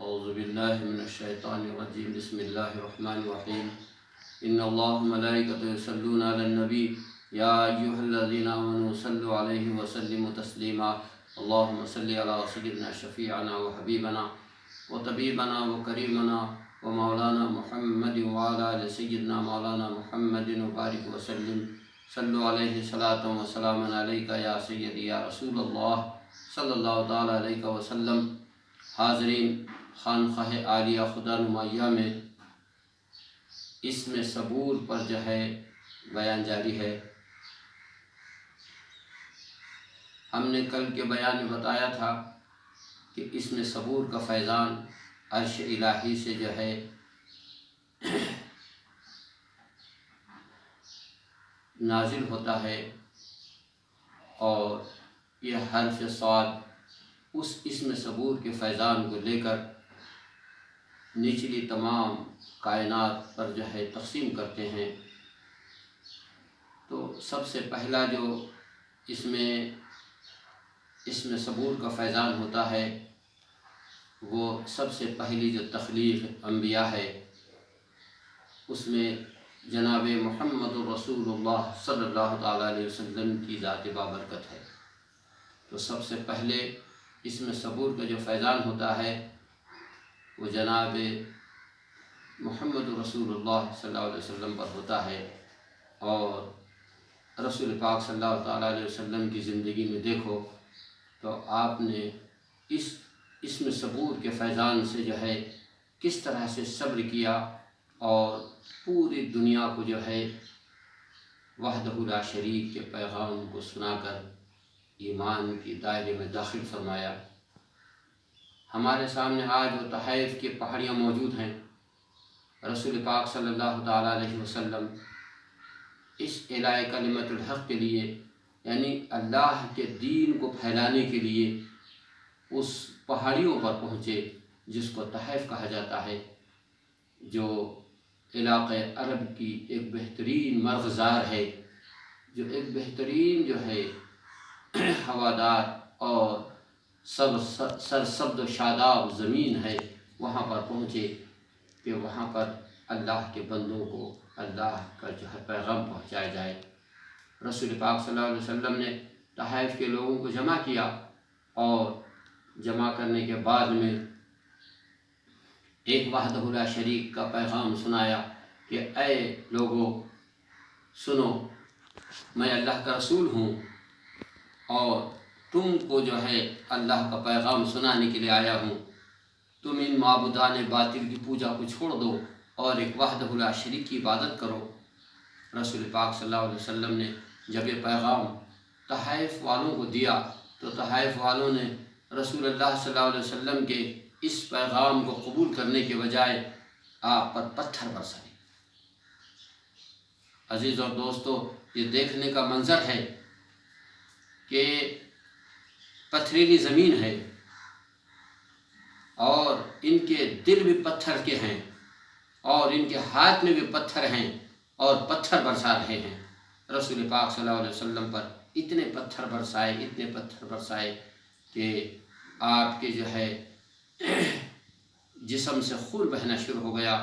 اعوذ باللہ من الشیطان الرجیم بسم اللہ الرحمن الرحیم ان اللہ وملائکتہ یصلون علی النبی یا ایھا الذین آمنوا صلوا علیہ وسلموا تسلیما اللہم صلی علی سیدنا شفیعنا وحبیبنا وطبیبنا وکریمنا ومولانا محمد وعلی آل سیدنا مولانا محمد وبارک وسلم صلوا علیہ صلاۃ وسلام علیک یا سیدی یا رسول اللہ صلی اللہ تعالیٰ علیہ وسلم۔ حاضرین، خانقاہ عالیہ خدا نمایہ میں اسم صبور پر جو ہے بیان جاری ہے۔ ہم نے کل کے بیان میں بتایا تھا کہ اسم صبور کا فیضان عرش الہی سے جو ہے نازل ہوتا ہے، اور یہ حرف صاد اس اسم صبور کے فیضان کو لے کر نچلی تمام کائنات پر جو ہے تقسیم کرتے ہیں۔ تو سب سے پہلا جو اسم صبور کا فیضان ہوتا ہے وہ سب سے پہلی جو تخلیق انبیاء ہے، اس میں جناب محمد رسول اللہ صلی اللہ تعالیٰ علیہ وسلم کی ذات بابرکت ہے۔ تو سب سے پہلے اسم صبور کا جو فیضان ہوتا ہے وہ جناب محمد رسول اللہ صلی اللہ علیہ وسلم پر ہوتا ہے۔ اور رسول پاک صلی اللہ تعالیٰ علیہ وسلم کی زندگی میں دیکھو تو آپ نے اس اسم صبور کے فیضان سے جو ہے کس طرح سے صبر کیا، اور پوری دنیا کو جو ہے وحدہ لا شریک کے پیغام کو سنا کر ایمان کی دائرے میں داخل فرمایا۔ ہمارے سامنے آج وہ تحائف کی پہاڑیاں موجود ہیں۔ رسول پاک صلی اللہ تعالیٰ علیہ وسلم اس اعلاء کلمت الحق کے لیے، یعنی اللہ کے دین کو پھیلانے کے لیے اس پہاڑیوں پر پہنچے جس کو تحائف کہا جاتا ہے، جو علاقۂ عرب کی ایک بہترین مرغزار ہے، جو ایک بہترین جو ہے ہوادار اور سرسبز و شاداب زمین ہے۔ وہاں پر پہنچے کہ وہاں پر اللہ کے بندوں کو اللہ کا جو ہے پیغام پہنچایا جائے۔ رسول پاک صلی اللہ علیہ وسلم نے طائف کے لوگوں کو جمع کیا، اور جمع کرنے کے بعد میں ایک وحدہ لا شریک کا پیغام سنایا کہ اے لوگو سنو، میں اللہ کا رسول ہوں، اور تم کو جو ہے اللہ کا پیغام سنانے کے لیے آیا ہوں۔ تم ان معبودان باطل کی پوجا کو چھوڑ دو اور ایک وحدہ لا شریک کی عبادت کرو۔ رسول پاک صلی اللہ علیہ وسلم نے جب یہ پیغام طائف والوں کو دیا تو طائف والوں نے رسول اللہ صلی اللہ علیہ وسلم کے اس پیغام کو قبول کرنے کے بجائے آپ پر پتھر برسائے۔ عزیز اور دوستو، یہ دیکھنے کا منظر ہے کہ پتھریلی زمین ہے اور ان کے دل بھی پتھر کے ہیں، اور ان کے ہاتھ میں بھی پتھر ہیں، اور پتھر برسا رہے ہیں۔ رسول پاک صلی اللہ علیہ وسلم پر اتنے پتھر برسائے کہ آپ کے جو ہے جسم سے خون بہنا شروع ہو گیا،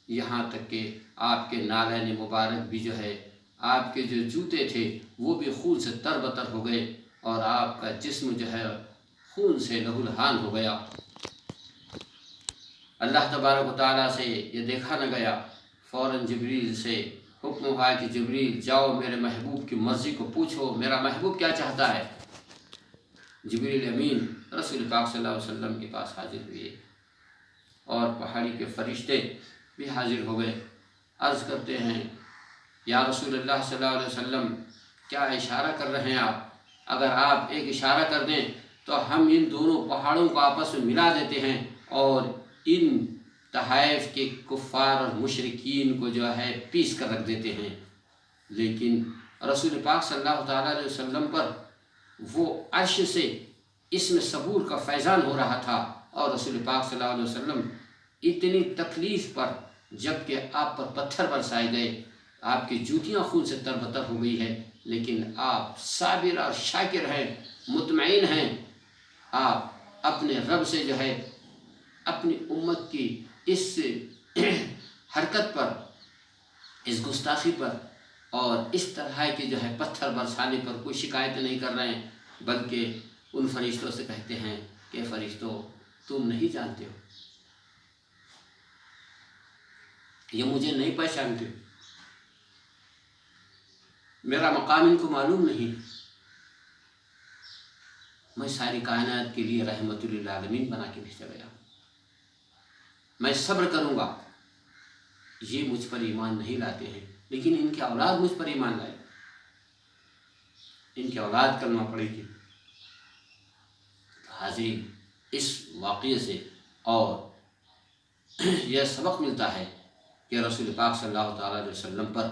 یہاں تک کہ آپ کے نالین مبارک بھی جو ہے، آپ کے جو جوتے تھے وہ بھی خون سے تربتر ہو گئے، اور آپ کا جسم جو ہے خون سے لہولہان ہو گیا۔ اللہ تبارک و تعالیٰ سے یہ دیکھا نہ گیا، فوراً جبریل سے حکم ہوا کہ جبریل جاؤ میرے محبوب کی مرضی کو پوچھو، میرا محبوب کیا چاہتا ہے۔ جبریل امین رسول پاک صلی اللہ علیہ وسلم کے پاس حاضر ہوئے، اور پہاڑی کے فرشتے بھی حاضر ہو گئے۔ عرض کرتے ہیں یا رسول اللہ صلی اللہ علیہ وسلم، کیا اشارہ کر رہے ہیں آپ؟ اگر آپ ایک اشارہ کر دیں تو ہم ان دونوں پہاڑوں کو آپس میں ملا دیتے ہیں، اور ان طائف کے کفار اور مشرکین کو جو ہے پیس کر رکھ دیتے ہیں۔ لیکن رسول پاک صلی اللہ تعالیٰ علیہ وسلم پر وہ عرش سے اسم صبور کا فیضان ہو رہا تھا، اور رسول پاک صلی اللہ علیہ وسلم اتنی تکلیف پر، جب کہ آپ پر پتھر برسائے گئے، آپ کی جوتیاں خون سے تربتر ہو گئی ہے، لیکن آپ صابر اور شاکر ہیں، مطمئن ہیں۔ آپ اپنے رب سے جو ہے اپنی امت کی اس حرکت پر، اس گستاخی پر اور اس طرح کے جو ہے پتھر برسانے پر کوئی شکایت نہیں کر رہے ہیں، بلکہ ان فرشتوں سے کہتے ہیں کہ فرشتوں تم نہیں جانتے ہو، یہ مجھے نہیں پہچانتے، میرا مقام ان کو معلوم نہیں، میں ساری کائنات کے لیے رحمت للعالمین بنا کے بھیجا گیا ہوں، میں صبر کروں گا۔ یہ مجھ پر ایمان نہیں لاتے ہیں، لیکن ان کی اولاد مجھ پر ایمان لائے، ان کی اولاد کلمہ پڑے گی۔ حاضرین، اس واقعے سے اور یہ سبق ملتا ہے کہ رسول پاک صلی اللہ تعالیٰ علیہ وسلم پر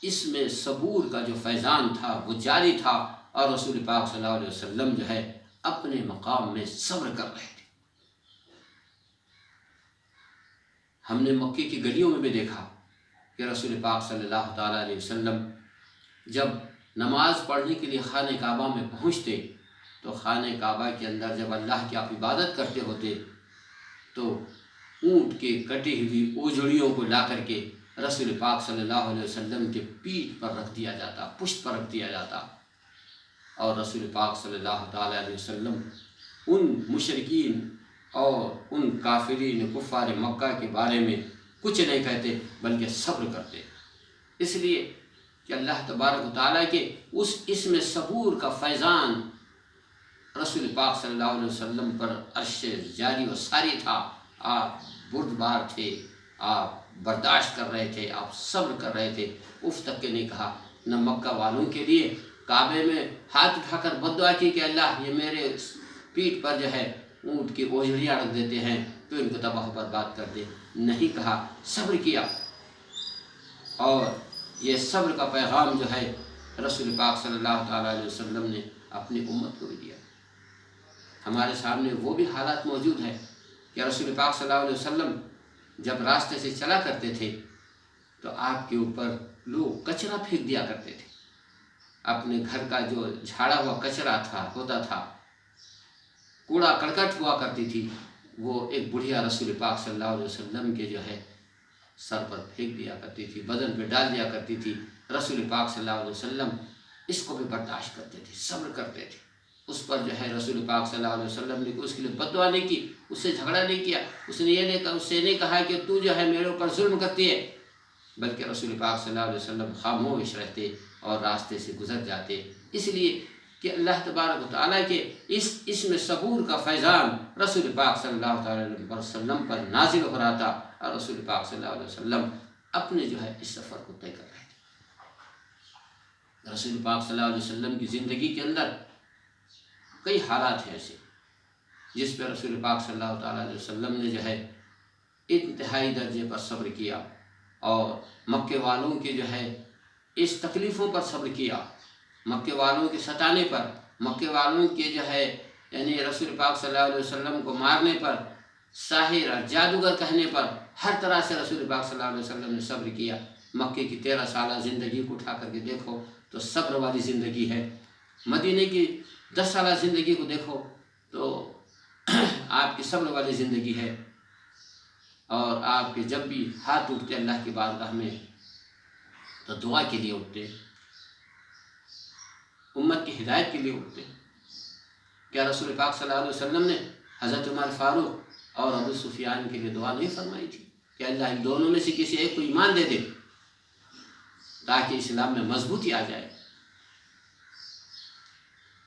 اس میں صبور کا جو فیضان تھا وہ جاری تھا، اور رسول پاک صلی اللہ علیہ وسلم جو ہے اپنے مقام میں صبر کر رہے تھے۔ ہم نے مکے کی گلیوں میں بھی دیکھا کہ رسول پاک صلی اللہ تعالیٰ علیہ وسلم جب نماز پڑھنے کے لیے خانہ کعبہ میں پہنچتے تو خانہ کعبہ کے اندر جب اللہ کی آپ عبادت کرتے ہوتے تو اونٹ کے کٹی ہوئی اوجڑیوں کو لا کر کے رسول پاک صلی اللہ علیہ وسلم کے پیٹھ پر رکھ دیا جاتا، پشت پر رکھ دیا جاتا، اور رسول پاک صلی اللہ تعالیٰ علیہ وسلم ان مشرکین اور ان کافرین کفار مکہ کے بارے میں کچھ نہیں کہتے بلکہ صبر کرتے، اس لیے کہ اللہ تبارک و تعالیٰ کے اس میں صبور کا فیضان رسول پاک صلی اللہ علیہ وسلم پر عرش جاری و ساری تھا۔ آپ بردبار تھے، آپ برداشت کر رہے تھے، آپ صبر کر رہے تھے، اف تک کہ نہیں کہا۔ نہ مکہ والوں کے لیے کعبے میں ہاتھ اٹھا کر بد دعا کی کہ اللہ یہ میرے پیٹھ پر جو ہے اونٹ کی اوجڑیاں رکھ دیتے ہیں تو ان کو تباہ و برباد کر دے، نہیں کہا، صبر کیا، اور یہ صبر کا پیغام جو ہے رسول پاک صلی اللہ تعالیٰ علیہ وسلم نے اپنی امت کو بھی دیا۔ ہمارے سامنے وہ بھی حالات موجود ہیں کہ رسول پاک صلی اللہ علیہ وسلم جب راستے سے چلا کرتے تھے تو آپ کے اوپر لوگ کچرا پھینک دیا کرتے تھے، اپنے گھر کا جو جھاڑا ہوا کچرا ہوتا تھا، کوڑا کرکٹ ہوا کرتی تھی، وہ ایک بڑھیا رسول پاک صلی اللہ علیہ وسلم کے جو ہے سر پر پھینک دیا کرتی تھی، بدن پہ ڈال دیا کرتی تھی۔ رسول پاک صلی اللہ علیہ وسلم اس کو بھی برداشت کرتے تھے، صبر کرتے تھے، اس پر جو ہے رسول پاک صلی اللہ علیہ وسلم نے اس کے لیے بد دعا نہیں کی، اس سے جھگڑا نہیں کیا، اس سے نہیں کہا کہ تو جو ہے میرے اوپر ظلم کرتی ہے، بلکہ رسول پاک صلی اللہ علیہ وسلم خاموش رہتے اور راستے سے گزر جاتے، اس لیے کہ اللہ تبارک و تعالیٰ کے اس میں صبور کا فیضان رسول پاک صلی اللہ تعالیٰ علیہ وسلم پر نازل ہو رہا تھا، اور رسول پاک صلی اللہ علیہ وسلم اپنے جو ہے اس سفر کو طے کر رہے تھے۔ رسول پاک صلی اللہ علیہ وسلم کی زندگی کے اندر کئی حالات ہیں ایسے جس پہ رسول پاک صلی اللہ تعالیٰ علیہ وسلم نے جو ہے انتہائی درجے پر صبر کیا، اور مکے والوں کے جو ہے اس تکلیفوں پر صبر کیا، مکے والوں کے ستانے پر، مکے والوں کے جو ہے یعنی رسول پاک صلی اللہ علیہ وسلم کو مارنے پر، ساحر اور جادوگر کہنے پر، ہر طرح سے رسول پاک صلی اللہ علیہ وسلم نے صبر کیا۔ مکے کی 13 سالہ زندگی کو اٹھا کر کے دیکھو تو صبر والی زندگی ہے، مدینے کی 10 سالہ زندگی کو دیکھو تو آپ کی صبر والی زندگی ہے، اور آپ کے جب بھی ہاتھ اٹھتے اللہ کی بارگاہ میں تو دعا کے لیے اٹھتے، امت کی ہدایت کے لیے اٹھتے۔ کیا رسول پاک صلی اللہ علیہ وسلم نے حضرت عمر فاروق اور ابو سفیان کے لیے دعا نہیں فرمائی تھی کہ اللہ ان دونوں میں سے کسی ایک کو ایمان دے دے تاکہ اسلام میں مضبوطی آ جائے؟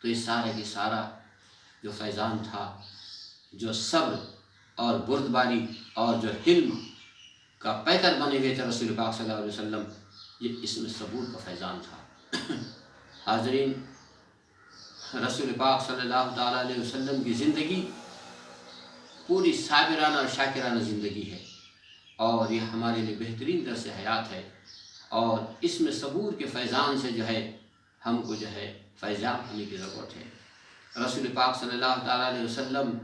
تو یہ سارا کی سارا جو فیضان تھا، جو صبر اور بردباری اور جو حلم کا پیکر بنے ہوئے تھے رسول پاک صلی اللہ علیہ وسلم، یہ اس میں صبور کا فیضان تھا۔ حاضرین، رسول پاک صلی اللہ تعالیٰ علیہ وسلم کی زندگی پوری صابرانہ اور شاکرانہ زندگی ہے، اور یہ ہمارے لیے بہترین درس حیات ہے، اور اس میں صبور کے فیضان سے جو ہے ہم کو جو ہے فیضیاب ہونے کی ضرورت ہے۔ رسول پاک صلی اللہ تعالیٰ علیہ وسلم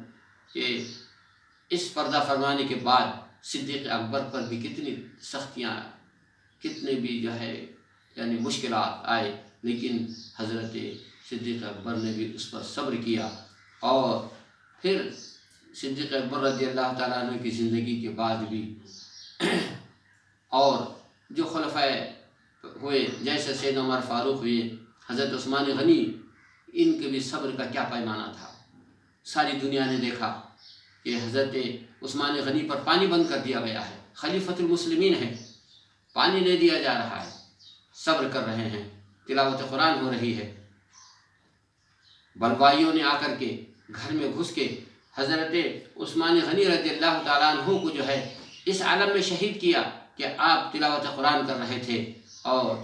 کے اس پردہ فرمانے کے بعد صدیق اکبر پر بھی کتنی سختیاں، کتنے بھی جو ہے یعنی مشکلات آئے، لیکن حضرت صدیق اکبر نے بھی اس پر صبر کیا، اور پھر صدیق اکبر رضی اللہ تعالیٰ عنہ کی زندگی کے بعد بھی اور جو خلفائے ہوئے جیسے سیدنا عمر فاروق ہوئے، حضرت عثمان غنی، ان کے بھی صبر کا کیا پیمانہ تھا۔ ساری دنیا نے دیکھا کہ حضرت عثمان غنی پر پانی بند کر دیا گیا ہے، خلیفۃ المسلمین ہے، پانی نہیں دیا جا رہا ہے، صبر کر رہے ہیں، تلاوت قرآن ہو رہی ہے۔ بلوائیوں نے آ کر کے گھر میں گھس کے حضرت عثمان غنی رضی اللہ تعالیٰ عنہ کو جو ہے اس عالم میں شہید کیا کہ آپ تلاوت قرآن کر رہے تھے اور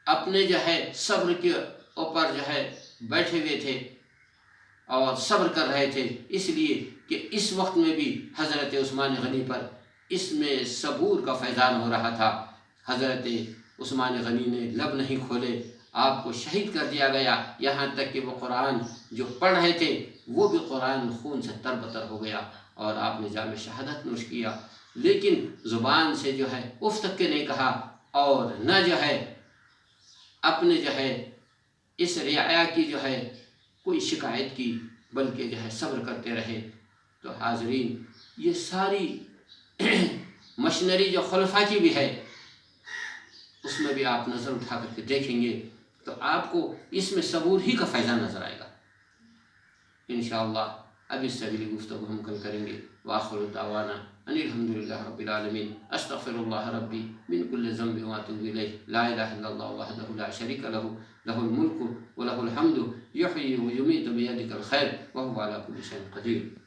اپنے جو ہے صبر کے اوپر جو ہے بیٹھے ہوئے تھے اور صبر کر رہے تھے، اس لیے کہ اس وقت میں بھی حضرت عثمان غنی پر اس میں صبور کا فیضان ہو رہا تھا۔ حضرت عثمان غنی نے لب نہیں کھولے، آپ کو شہید کر دیا گیا، یہاں تک کہ وہ قرآن جو پڑھ رہے تھے وہ بھی قرآن خون سے تر بتر ہو گیا اور آپ نے جام شہادت نوش کیا، لیکن زبان سے جو ہے اف تک کے نہیں کہا اور نہ جو ہے اپنے جو ہے اس رعایا کی جو ہے کوئی شکایت کی، بلکہ جو ہے صبر کرتے رہے۔ تو حاضرین، یہ ساری مشنری جو خلفاء کی بھی ہے اس میں بھی آپ نظر اٹھا کر کے دیکھیں گے تو آپ کو اس میں صبور ہی کا فیضان نظر آئے گا انشاءاللہ۔ اب اس سے اگلی گفتگو ہم کل کریں گے۔ وآخر دعوانا ان الحمدللہ رب العالمین، استغفر اللہ ربی من کل ذنب واتوب الیہ، لا الہ الا اللہ وحدہ لا شریک لہ، لہ الملک ولہ الحمد، یحیی ویمیت بیدک الخیر وہو علی کل شیء قدیر۔